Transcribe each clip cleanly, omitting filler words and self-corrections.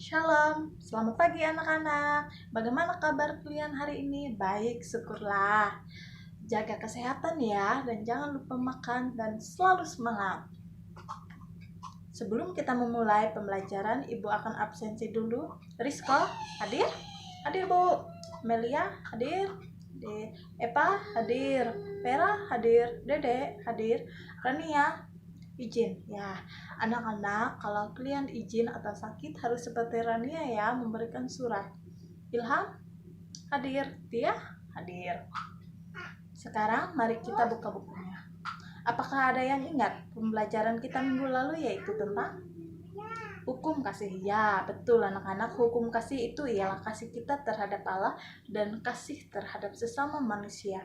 Shalom, selamat pagi anak-anak. Bagaimana kabar kalian hari ini? Baik, syukurlah. Jaga kesehatan ya, dan jangan lupa makan dan selalu semangat. Sebelum kita memulai pembelajaran, Ibu akan absensi dulu. Rizko, hadir? Hadir Bu. Melia, hadir? Epa, hadir? Vera, hadir? Dede, hadir? Rania, izin ya. Anak-anak, kalau kalian izin atau sakit harus seperti Rania ya, memberikan surat. Ilham hadir, Tia hadir. Sekarang mari kita buka bukunya. Apakah ada yang ingat pembelajaran kita minggu lalu, yaitu tentang hukum kasih? Ya, betul anak-anak, hukum kasih itu ialah kasih kita terhadap Allah dan kasih terhadap sesama manusia.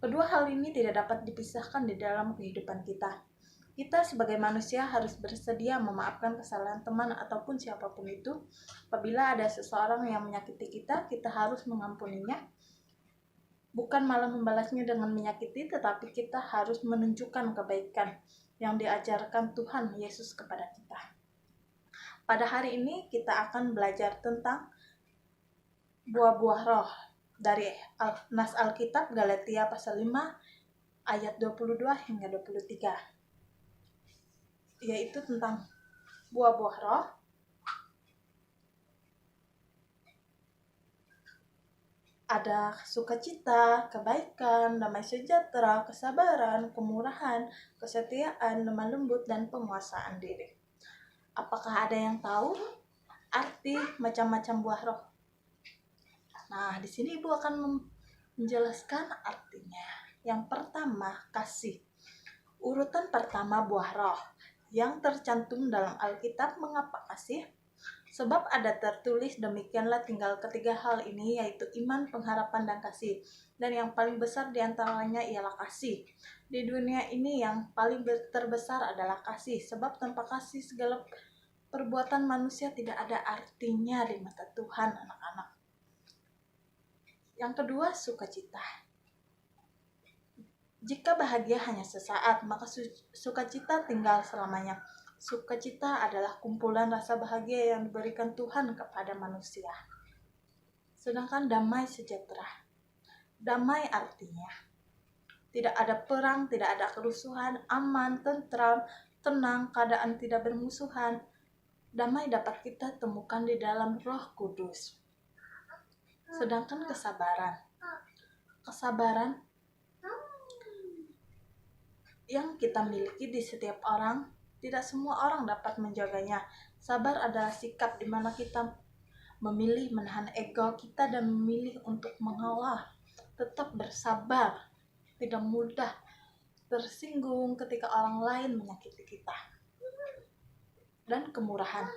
Kedua hal ini tidak dapat dipisahkan di dalam kehidupan kita. Kita sebagai manusia harus bersedia memaafkan kesalahan teman ataupun siapapun itu. Apabila ada seseorang yang menyakiti kita, kita harus mengampuninya. Bukan malah membalasnya dengan menyakiti, tetapi kita harus menunjukkan kebaikan yang diajarkan Tuhan Yesus kepada kita. Pada hari ini kita akan belajar tentang buah-buah roh dari Nas Alkitab Galatia pasal 5 ayat 22 hingga 23. Yaitu tentang buah-buah roh. Ada sukacita, kebaikan, damai sejahtera, kesabaran, kemurahan, kesetiaan, lemah lembut, dan penguasaan diri. Apakah ada yang tahu arti macam-macam buah roh? Nah, di sini Ibu akan menjelaskan artinya. Yang pertama, kasih. Urutan pertama buah roh yang tercantum dalam Alkitab. Mengapa kasih? Sebab ada tertulis demikianlah tinggal ketiga hal ini, yaitu iman, pengharapan, dan kasih. Dan yang paling besar diantaranya ialah kasih. Di dunia ini yang paling terbesar adalah kasih. Sebab tanpa kasih segala perbuatan manusia tidak ada artinya di mata Tuhan, anak-anak. Yang kedua, sukacita. Jika bahagia hanya sesaat, maka sukacita tinggal selamanya. Sukacita adalah kumpulan rasa bahagia yang diberikan Tuhan kepada manusia. Sedangkan damai sejahtera. Damai artinya tidak ada perang, tidak ada kerusuhan, aman, tentram, tenang, keadaan tidak bermusuhan. Damai dapat kita temukan di dalam Roh Kudus. Sedangkan kesabaran. Kesabaran yang kita miliki di setiap orang, tidak semua orang dapat menjaganya. Sabar adalah sikap di mana kita memilih menahan ego kita dan memilih untuk mengalah, tetap bersabar, tidak mudah tersinggung ketika orang lain menyakiti kita. Dan kemurahan.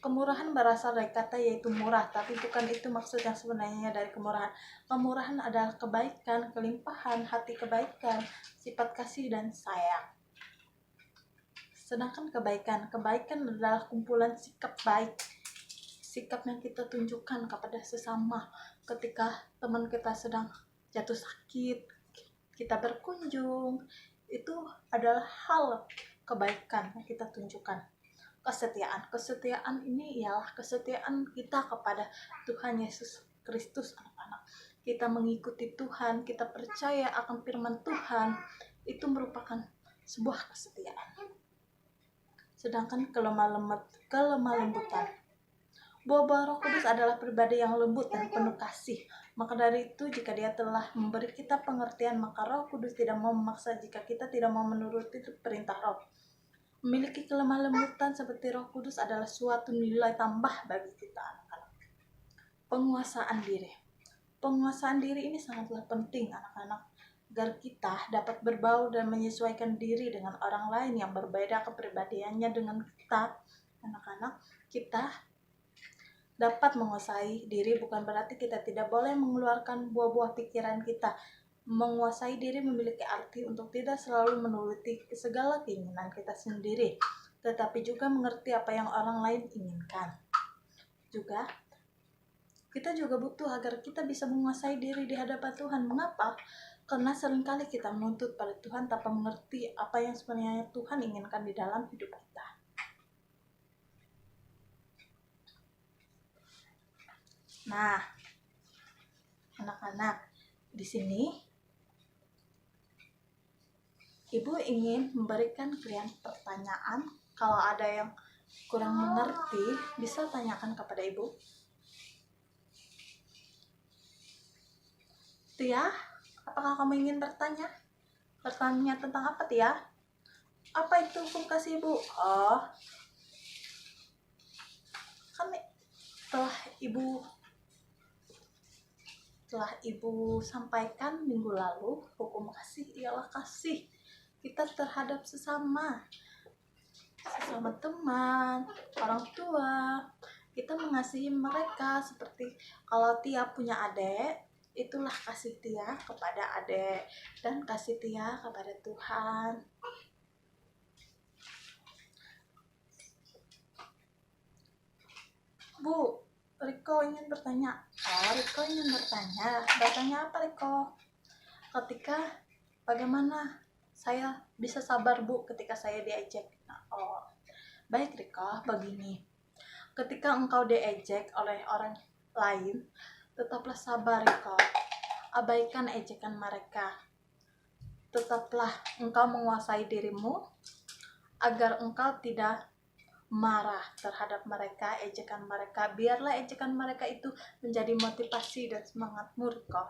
Kemurahan berasal dari kata yaitu murah, tapi bukan itu maksud yang sebenarnya dari kemurahan. Kemurahan adalah kebaikan, kelimpahan, hati kebaikan, sifat kasih dan sayang. Sedangkan kebaikan adalah kumpulan sikap baik, sikap yang kita tunjukkan kepada sesama. Ketika teman kita sedang jatuh sakit, kita berkunjung, itu adalah hal kebaikan yang kita tunjukkan. Kesetiaan ini ialah kesetiaan kita kepada Tuhan Yesus Kristus, anak-anak. Kita mengikuti Tuhan, kita percaya akan firman Tuhan, itu merupakan sebuah kesetiaan. Sedangkan kelemah lembutan. Buah-buah Roh Kudus adalah pribadi yang lembut dan penuh kasih. Maka dari itu, jika Dia telah memberi kita pengertian, maka Roh Kudus tidak mau memaksa jika kita tidak mau menuruti perintah Roh. Memiliki kelemah lembutan seperti Roh Kudus adalah suatu nilai tambah bagi kita, anak-anak. Penguasaan diri. Penguasaan diri ini sangatlah penting, anak-anak, agar kita dapat berbaur dan menyesuaikan diri dengan orang lain yang berbeda kepribadiannya dengan kita. Anak-anak, kita dapat menguasai diri bukan berarti kita tidak boleh mengeluarkan buah-buah pikiran kita. Menguasai diri memiliki arti untuk tidak selalu menuruti segala keinginan kita sendiri, tetapi juga mengerti apa yang orang lain inginkan. Kita juga butuh agar kita bisa menguasai diri di hadapan Tuhan. Mengapa? Karena seringkali kita menuntut pada Tuhan tanpa mengerti apa yang sebenarnya Tuhan inginkan di dalam hidup kita. Nah, anak-anak, di sini Ibu ingin memberikan kalian pertanyaan. Kalau ada yang kurang mengerti, bisa tanyakan kepada Ibu. Tia, apakah kamu ingin bertanya? Bertanya tentang apa, Tia? Apa itu hukum kasih, Ibu? Oh, kan telah Ibu sampaikan minggu lalu, hukum kasih ialah kasih kita terhadap sesama teman, orang tua. Kita mengasihi mereka seperti kalau Tia punya adik, itulah kasih Tia kepada adik dan kasih Tia kepada Tuhan. Bu, Riko ingin bertanya. Oh, Riko ingin bertanya. Bertanya apa, Riko? Ketika bagaimana saya bisa sabar, Bu, ketika saya diejek? Oh, baik Riko, begini. Ketika engkau diejek oleh orang lain, tetaplah sabar, Riko. Abaikan ejekan mereka. Tetaplah engkau menguasai dirimu agar engkau tidak marah terhadap mereka, ejekan mereka. Biarlah ejekan mereka itu menjadi motivasi dan semangatmu, Riko.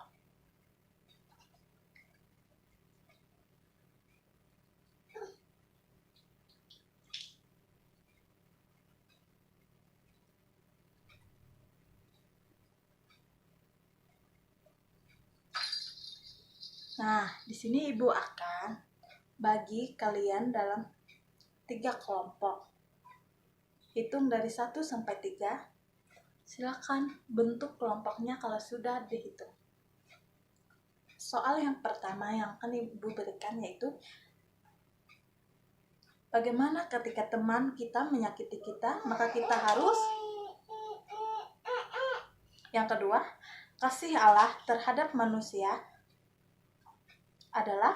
Nah, di sini Ibu akan bagi kalian dalam 3 kelompok. Hitung dari 1 sampai 3. Silakan bentuk kelompoknya kalau sudah dihitung. Soal yang pertama yang akan Ibu berikan yaitu bagaimana ketika teman kita menyakiti kita, maka kita harus. Yang kedua, kasih Allah terhadap manusia adalah.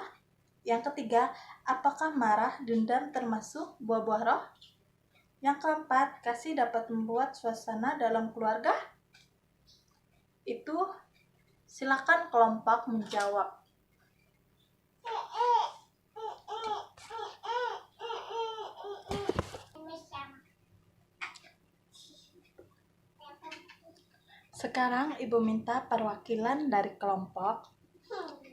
Yang ketiga, apakah marah, dendam termasuk buah-buah roh? Yang keempat, kasih dapat membuat suasana dalam keluarga? Itu silakan kelompok menjawab. Sekarang Ibu minta perwakilan dari kelompok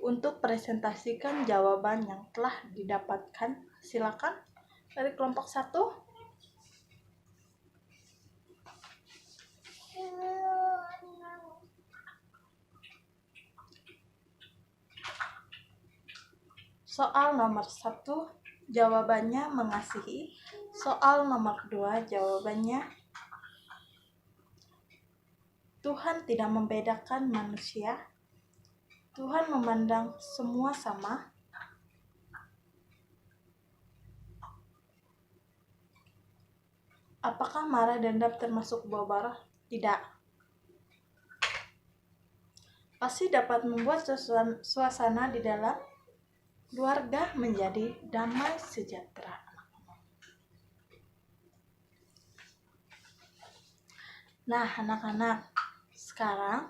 untuk presentasikan jawaban yang telah didapatkan. Silakan dari kelompok 1. Soal nomor 1 jawabannya mengasihi. Soal nomor 2 jawabannya Tuhan tidak membedakan manusia. Tuhan memandang semua sama. Apakah marah dan dendam termasuk buah-buah roh? Tidak. Pasti dapat membuat suasana di dalam keluarga menjadi damai sejahtera. Nah, anak-anak, sekarang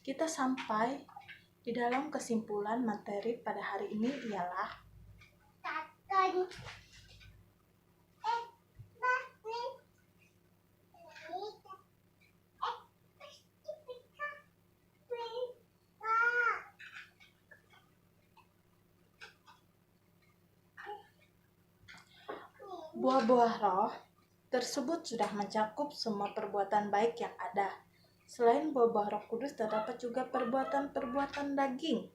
kita sampai di dalam kesimpulan materi pada hari ini ialah buah-buah roh tersebut sudah mencakup semua perbuatan baik yang ada. Selain buah-buah Roh Kudus, terdapat juga perbuatan-perbuatan daging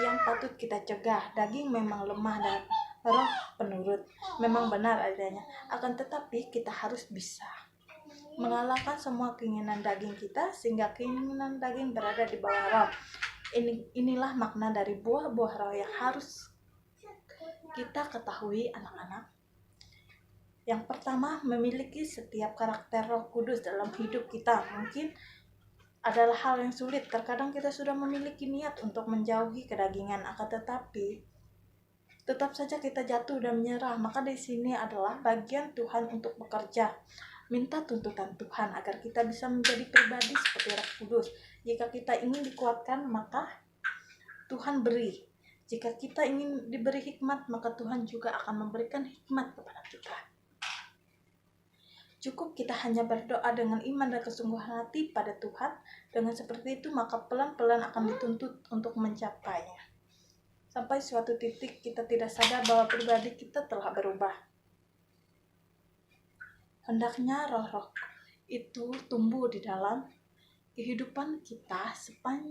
yang patut kita cegah. Daging memang lemah dan roh penurut, memang benar adanya. Akan tetapi kita harus bisa mengalahkan semua keinginan daging kita sehingga keinginan daging berada di bawah roh. Inilah makna dari buah-buah roh yang harus kita ketahui, anak-anak. Yang pertama, memiliki setiap karakter Roh Kudus dalam hidup kita. Mungkin adalah hal yang sulit. Terkadang kita sudah memiliki niat untuk menjauhi kedagingan, akan tetapi tetap saja kita jatuh dan menyerah. Maka di sini adalah bagian Tuhan untuk bekerja minta tuntutan Tuhan agar kita bisa menjadi pribadi seperti Roh Kudus. Jika kita ingin dikuatkan, maka Tuhan beri. Jika kita ingin diberi hikmat, maka Tuhan juga akan memberikan hikmat kepada kita. Cukup kita hanya berdoa dengan iman dan kesungguhan hati pada Tuhan. Dengan seperti itu, maka pelan-pelan akan dituntut untuk mencapainya. Sampai suatu titik kita tidak sadar bahwa pribadi kita telah berubah. Hendaknya roh-roh itu tumbuh di dalam kehidupan kita sepanjang